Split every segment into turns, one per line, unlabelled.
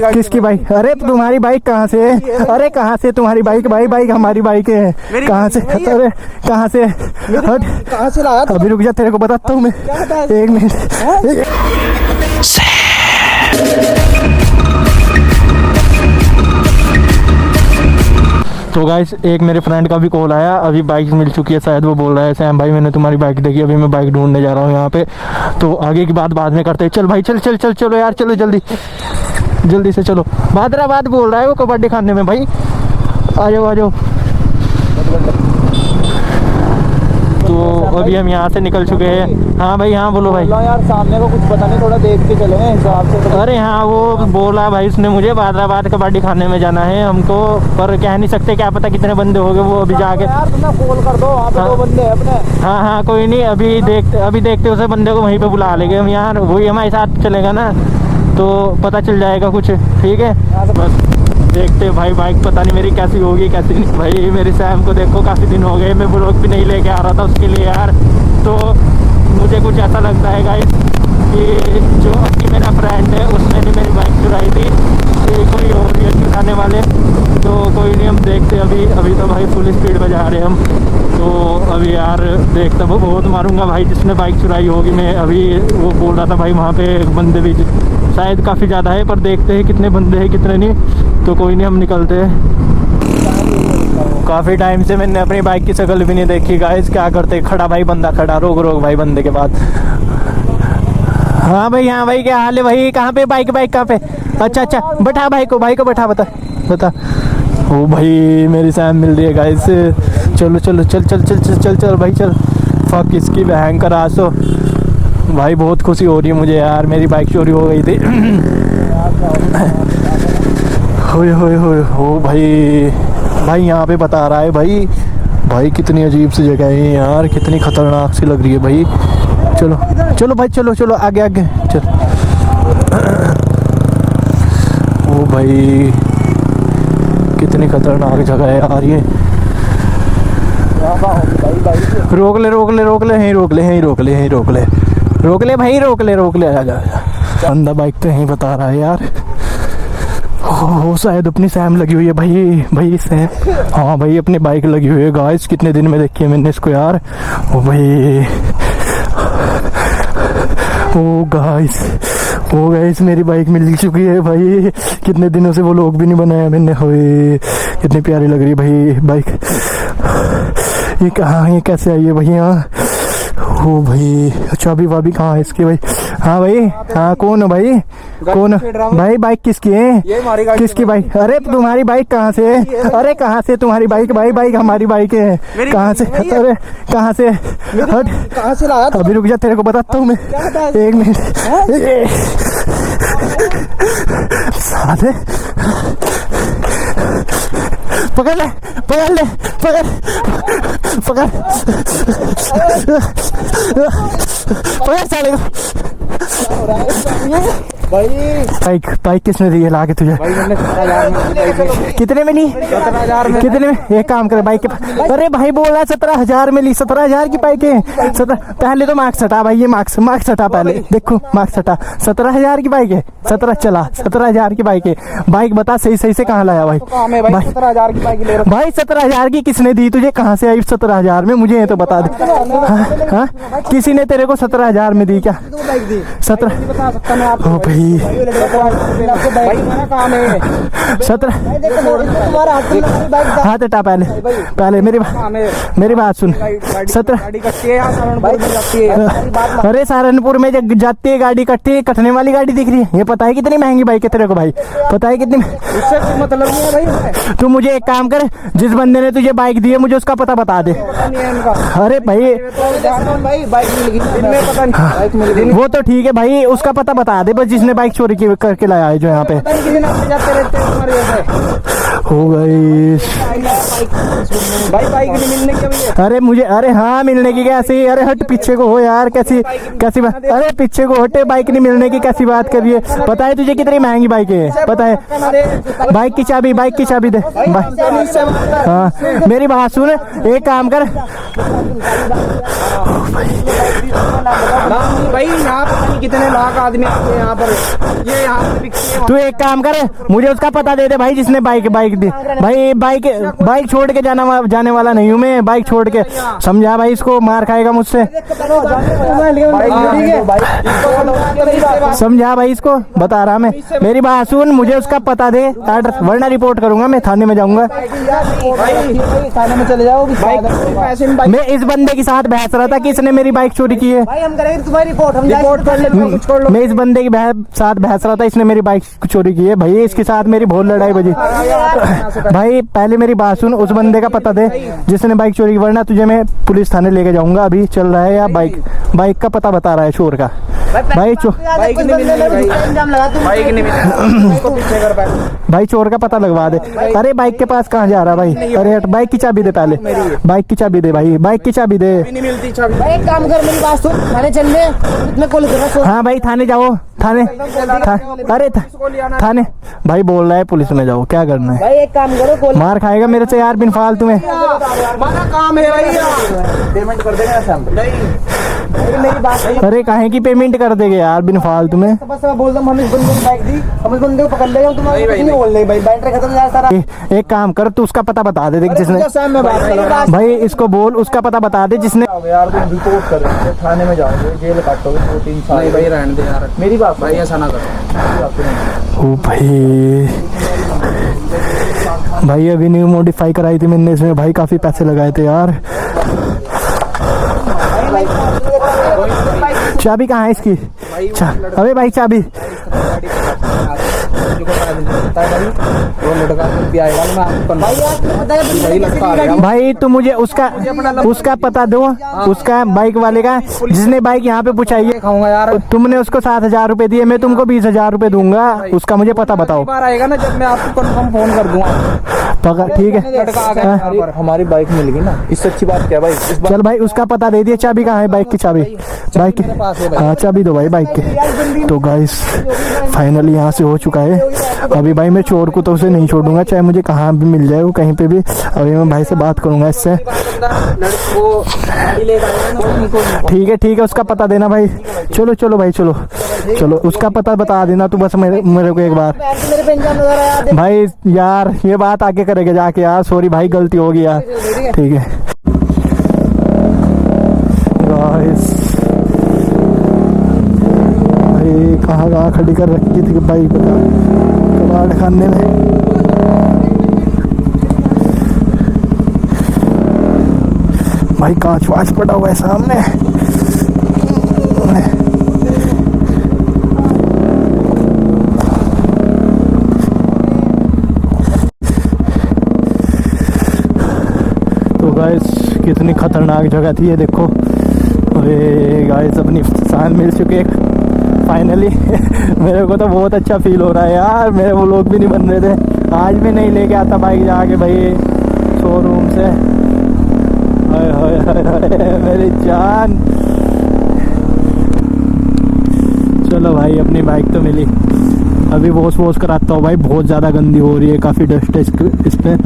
किसकी बाइक? अरे तुम्हारी बाइक कहाँ से है? अरे कहाँ से तुम्हारी बाइक? भाई बाइक हमारी बाइक है। कहाँ से? अरे कहाँ से? हट,
कहाँ से लाया?
अभी रुक जा, तेरे को बताता हूँ मैं। एक मिनट। तो गाइस एक मेरे फ्रेंड का भी कॉल आया, अभी बाइक मिल चुकी है शायद। वो बोल रहा है सैम भाई मैंने तुम्हारी बाइक देखी, अभी मैं बाइक ढूंढने जा रहा हूँ यहाँ पे। तो आगे की बात बाद में करते हैं। चल भाई चल चल चल चलो यार, चलो जल्दी जल्दी से चलो। भादराबाद बोल रहा है वो कबड्डी खाने में। भाई आ जाओ आ जाओ। तो अभी हम यहाँ से निकल चुके हैं। हाँ भाई हाँ बोलो भाई।
यार सामने को कुछ पता नहीं, थोड़ा देख के चले हिसाब से।
अरे हाँ वो बोला भाई उसने मुझे भादराबाद कबड्डी खाने में जाना है हमको, पर कह नहीं सकते, क्या पता कितने बंदे हो गए। वो अभी जाके
यार तुम्हें कॉल कर दो, वहाँ पे 2 बंदे हैं अपने।
हाँ हाँ कोई नहीं, अभी देखते उसे बंदे को वहीं पे बुला लेंगे हम यार। वही हमारे साथ चलेगा ना तो पता चल जाएगा कुछ। ठीक है बस देखते भाई। बाइक पता नहीं मेरी कैसी होगी कैसी नहीं। भाई मेरी सैम को देखो काफ़ी दिन हो गए, मैं ब्लॉग भी नहीं लेके आ रहा था उसके लिए यार। तो मुझे कुछ ऐसा लगता है गाइस कि जो अभी मेरा फ्रेंड है उसने भी मेरी बाइक चुराई थी, कोई और भी चुराने वाले। तो कोई नहीं, हम देखते अभी तो भाई फुल स्पीड में जा रहे हैं हम। तो अभी यार देखता वो बहुत मारूंगा भाई जिसने बाइक चुराई होगी। मैं अभी वो बोल रहा था भाई वहाँ पे बंदे भी शायद काफ़ी ज़्यादा है, पर देखते हैं कितने बंदे हैं कितने नहीं। तो कोई नहीं हम निकलते हैं। काफ़ी टाइम से मैंने अपनी बाइक की शक्ल भी नहीं देखी गाइस। क्या करते? खड़ा भाई बंदा खड़ा, रोक भाई बंदे के बाद। हाँ भाई क्या हाल है भाई? कहाँ पे बाइक कहाँ पे? अच्छा बैठा भाई को बैठा, बता। ओ भाई मेरी सैम मिल रही है गाइस। चलो चल भाई चल। फक इसकी बहन का रासो। भाई बहुत खुशी हो रही है मुझे यार, मेरी बाइक चोरी हो गई थी। हो भाई यहाँ पे बता रहा है भाई कितनी अजीब सी जगह है यार, कितनी खतरनाक सी लग रही है भाई। चलो भाई चलो आगे चल। ओ भाई कितनी खतरनाक जगह है यार ये। रोक ले यहीं रोक ले आजा। बंदा बाइक तो यहीं बता रहा है यार। हो शायद अपनी सैम लगी हुई है भाई सैम। हाँ भाई अपनी बाइक लगी हुई है गाइस, कितने दिन में देखी है मैंने इसको यार। ओ भाई ओ गाइस मेरी बाइक मिल चुकी है भाई। कितने दिनों से वो लोग भी नहीं बनाया मैंने। होए कितनी प्यारी लग रही है भाई बाइक। ये कहाँ है, कैसे आई है भाई यहाँ? ओ भाई चाबी वाबी कहाँ है इसकी भाई? हाँ भाई हाँ कौन है भाई? कौन भाई? बाइक किसकी है? किसकी बाइक? अरे तुम्हारी बाइक कहाँ से है? अरे कहाँ से तुम्हारी बाइक? भाई बाइक हमारी बाइक है। कहाँ से? अरे कहाँ से? हट,
कहाँ से लाया?
अभी रुक जा, तेरे को बताता हूँ मैं। एक मिनट। साले पकड़ ले साले बाइक किसने दी है ला के तुझे? कितने में ली?
17,000 में।
कितने में? एक काम करे बाइक के। अरे भाई बोला 17,000 में ली। 17,000 की बाइक है। पहले तो मार्क्स हटा भाई, ये मार्क्स हटा पहले। देखो मार्क्स हटा। 17,000 की बाइक है। 17,000 की बाइक है। बाइक बता सही से कहाँ लाया भाई?
17,000 की बाइक ले रहा।
भाई 17,000 की किसने दी तुझे? कहाँ से आई 17,000 में? मुझे ये तो बता दे। हाँ किसी ने तेरे को 17,000 में दी क्या? 17
बता सकता मैं आपको
भाई 17। हाथ हटा पहले मेरी बात सुन। 17। अरे सहारनपुर में जब जाती है गाड़ी कटने वाली गाड़ी दिख रही है। ये पता है कितनी महंगी बाइक है तेरे को भाई? पता है कितनी?
उससे मतलब नहीं है भाई।
तू मुझे एक काम कर, जिस बंदे ने तुझे बाइक दी है मुझे उसका पता बता दे। अरे भाई वो तो ठीक है भाई, उसका पता बता दे बस, जिसने बाइक चोरी करके लाया है जो यहाँ पे। हो गई अरे मुझे, अरे हाँ मिलने की कैसी? अरे हट पीछे को हो यार, कैसी बात? अरे पीछे को हटे, बाइक नहीं मिलने की कैसी बात कर रही है? पता है तुझे कितनी महंगी बाइक है? पता है? बाइक की चाबी दे। हाँ मेरी बात सुन, एक काम कर
भाई यहाँ पर कितने लाख आदमी आते हैं यहाँ पर। ये यहाँ पे बिकती है।
तू एक काम कर, मुझे उसका पता दे दे भाई जिसने बाइक दी भाई। बाइक छोड़ के जाने वाला नहीं हूँ मैं, बाइक छोड़ के। समझा भाई, इसको मार खाएगा मुझसे। समझा भाई, इसको बता रहा मैं। मेरी बात सुन, मुझे उसका पता दे एड्रेस, वरना रिपोर्ट करूंगा मैं, थाने में जाऊंगा।
थाने में चले जाओ।
मैं इस बंदे के साथ बहस रहा था कि इसने मेरी बाइक चोरी की है।
भाई हम करेंगे तुम्हारी रिपोर्ट, हम रिपोर्ट कर लेंगे, कुछ कर लो।
मैं इस बंदे के साथ बहस रहा था, इसने मेरी बाइक चोरी की है भाई। इसके साथ मेरी बहुत लड़ाई बजी भाई। पहले मेरी बात सुन, उस बंदे का पता दे जिसने बाइक चोरी की, वरना तुझे मैं पुलिस थाने लेके जाऊंगा। अभी चल रहा है या बाइक का पता बता रहा है चोर का भाई। भाई चोर का पता लगवा दे। अरे बाइक के पास कहाँ जा रहा भाई? अरे हट, बाइक की चाबी दे पहले, बाइक की चाबी दे भाई, बाइक की चाबी दे।
मिलती चाबी। भाई एक काम कर, मेरी बात सुन, थाने चल ले, मैं कॉल कर रहा हूं।
हाँ भाई थाने जाओ, थाने थाने भाई बोल रहा है पुलिस में जाओ। क्या करना है
भाई? एक काम करो, कॉल
मार खाएगा मेरे से यार बिन फालतू में।
हमारा काम है भाई, पेमेंट कर देंगे ना। नहीं मेरी बात।
अरे काहे की पेमेंट कर देंगे यार बिन फालतू में?
बस मैं बोल रहा हूँ, हम इस बंदे को बाइक दी, हम इस बंदे को पकड़ लेगा। तुम्हारे कुछ नहीं बोल रहे भाई, बैटरी खत्म यार सारा।
एक काम कर, तू उसका पता बता दे जिसने।
मैं बात कर रहा हूं
भाई इसको बोल, उसका पता बता दे जिसने।
यार तुम रिपोर्ट कर रहे हो, थाने में जाओगे, जेल काटोगे 2-3 साल। नहीं भाई रहने दे यार, मेरी बात भाई, ऐसा ना करो।
ओ भाई अभी न्यू मॉडिफाई कराई थी मैंने इसमें भाई, काफी पैसे लगाए थे यार। चाबी कहाँ है इसकी? अबे भाई चाबी। भाई तो मुझे उसका पता दो, उसका बाइक वाले का जिसने बाइक यहाँ पे पहुँचाई है।
खाऊंगा यार।
तुमने उसको 7,000 रुपए दिए, मैं तुमको 20,000 रुपए दूंगा। उसका मुझे पता बताओ।
बार आएगा ना जब मैं आपको कंफर्म फोन कर दूंगा।
ठीक है,
लड़का आ गया, हमारी बाइक मिल गई ना, इससे अच्छी बात क्या भाई?
चल भाई उसका पता दे दिया। चाबी कहाँ है बाइक की? चाबी बाइक की, हाँ चाबी दो भाई बाइक के। तो गाइस फाइनली यहाँ से हो चुका है। अभी भाई मैं चोर को तो उसे नहीं छोड़ूंगा, चाहे मुझे कहाँ भी मिल जाए, वो कहीं पे भी। अभी मैं भाई से बात करूंगा इससे। ठीक है उसका पता देना भाई। चलो भाई, चलो उसका पता बता देना तू बस मेरे को एक बार। भाई यार ये बात आगे करेगा जाके यार। सॉरी भाई, गलती होगी यार। ठीक है गाइस, भाई कहाँ खड़ी कर रखी थी बाइक बता कबाड़ खाने में। भाई कांच वाच पड़ा हुआ है सामने। तो गाइस कितनी खतरनाक जगह थी ये देखो। अरे गाइस अपनी शान मिल चुके फाइनली। मेरे को तो बहुत अच्छा फील हो रहा है यार। मेरे वो लोग भी नहीं बन रहे थे। आज भी नहीं लेके आता बाइक जाके भाई शोरूम से। हाय मेरी जान। चलो भाई अपनी बाइक तो मिली। अभी वॉश कराता हूँ भाई, बहुत ज़्यादा गंदी हो रही है, काफ़ी डस्ट है इस पर।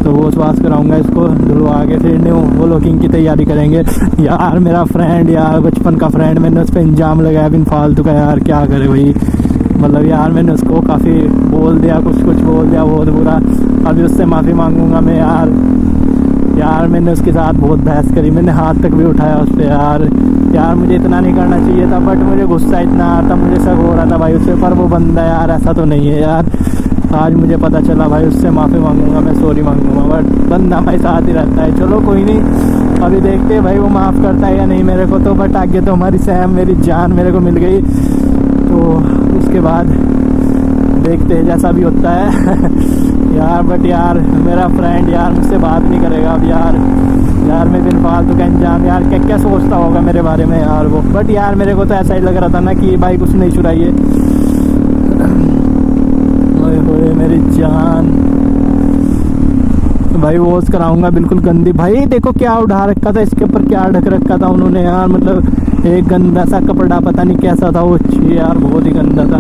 तो वॉश कराऊंगा इसको, धुलवा के फिर न्यू वो लुकिंग की तैयारी करेंगे। यार मेरा फ्रेंड यार, बचपन का फ्रेंड, मैंने उस पर इंजाम लगाया बिन फालतू का यार। क्या करे भाई, मतलब यार मैंने उसको काफ़ी बोल दिया, कुछ बोल दिया बहुत बुरा। अभी उससे माफ़ी मांगूंगा मैं यार मैंने उसके साथ बहुत बहस करी, मैंने हाथ तक भी उठाया उस पर यार मुझे इतना नहीं करना चाहिए था, बट मुझे गुस्सा इतना आता, मुझे शक हो रहा था भाई उससे। पर वो बंदा यार ऐसा तो नहीं है यार। आज मुझे पता चला भाई, उससे माफ़ी मांगूंगा मैं, सॉरी मांगूंगा, बट बंदा भाई साथ ही रहता है। चलो कोई नहीं, अभी देखते हैं भाई वो माफ़ करता है या नहीं मेरे को। तो बट आगे तो हमारी सैम, मेरी जान मेरे को मिल गई, तो उसके बाद देखते हैं जैसा भी होता है। यार बट यार मेरा फ्रेंड यार मुझसे बात नहीं करेगा अब यार मैं बिन फालतू का इंजाम यार क्या सोचता होगा मेरे बारे में यार वो। बट यार मेरे को तो ऐसा ही लग रहा था ना कि भाई कुछ नहीं चुराई है। ओए मेरी जान, भाई वॉश कराऊंगा बिल्कुल गंदी। भाई देखो क्या उठा रखा था इसके ऊपर, क्या ढक रखा था उन्होंने यार। मतलब एक गंदा सा कपड़ा, पता नहीं कैसा था वो यार, बहुत ही गंदा था।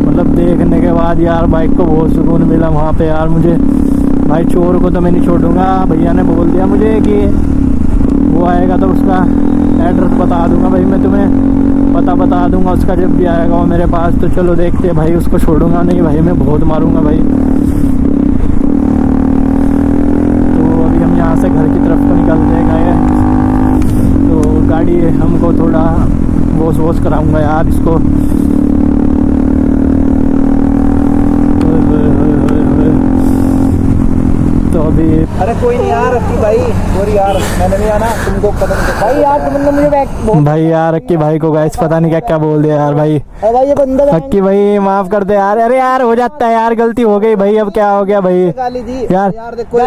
मतलब देखने के बाद यार बाइक को बहुत सुकून मिला वहाँ पे यार मुझे। भाई चोर को तो मैं नहीं छोड़ूंगा, भैया ने बोल दिया मुझे कि वो आएगा तो उसका एड्रेस बता दूंगा भाई मैं तुम्हें। पता बता दूंगा उसका जब भी आएगा वो मेरे पास। तो चलो देखते हैं भाई, उसको छोड़ूंगा नहीं भाई, मैं बहुत मारूंगा भाई। तो अभी हम यहाँ से घर की तरफ को निकलते गए, तो गाड़ी हमको थोड़ा वॉश कराऊंगा यार इसको। तो अभी
अरे कोई नहीं यार अक्की भाई, सॉरी यार मैंने नहीं आना तुमको पता नहीं भाई यार, तुमने मुझे
भाई यार अक्की भाई को गाइस पता नहीं क्या क्या बोल दिया यार भाई।
भाई ये बंदा
अक्की भाई माफ कर दे यार। अरे यार हो जाता है यार, गलती हो गई भाई, अब क्या हो गया भाई
गाली दी
यार।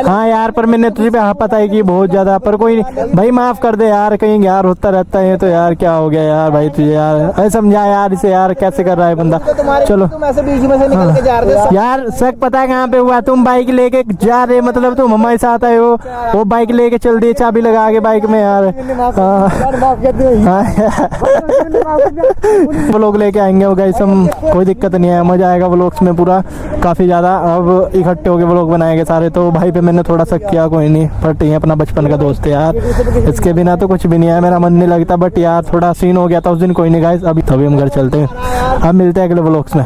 हाँ यार पर मैंने तुझे पे हाँ पता है कि बहुत ज्यादा, पर कोई नहीं भाई, माफ कर दे यार, कहीं यार होता रहता है तो यार क्या हो गया यार भाई तुझे यार, अरे समझा यार इसे यार, कैसे कर रहा है बंदा। चलो
तुम ऐसे बीच में से निकल के जा रहे थे
यार, शक पता है कहाँ पे हुआ, तुम बाइक लेके जा रहे, मतलब तुम हमारे साथ आए हो, वो बाइक लेके चल दिए चाबी लगा के बाइक में यार। वो लोग लेके आएंगे वो गाइस, हम कोई दिक्कत नहीं है, मजा आएगा व्लॉग्स में पूरा काफी ज्यादा। अब इकट्ठे होके व्लॉग बनाएंगे सारे, तो भाई पे मैंने थोड़ा शक किया, कोई नहीं, बट ये अपना बचपन का दोस्त है यार, इसके बिना तो कुछ भी नहीं है, मेरा मन नहीं लगता, बट यार थोड़ा सीन हो गया था उस दिन। कोई नहीं गाइस, अभी तभी हम घर चलते हैं, अब मिलते हैं अगले व्लॉग्स में।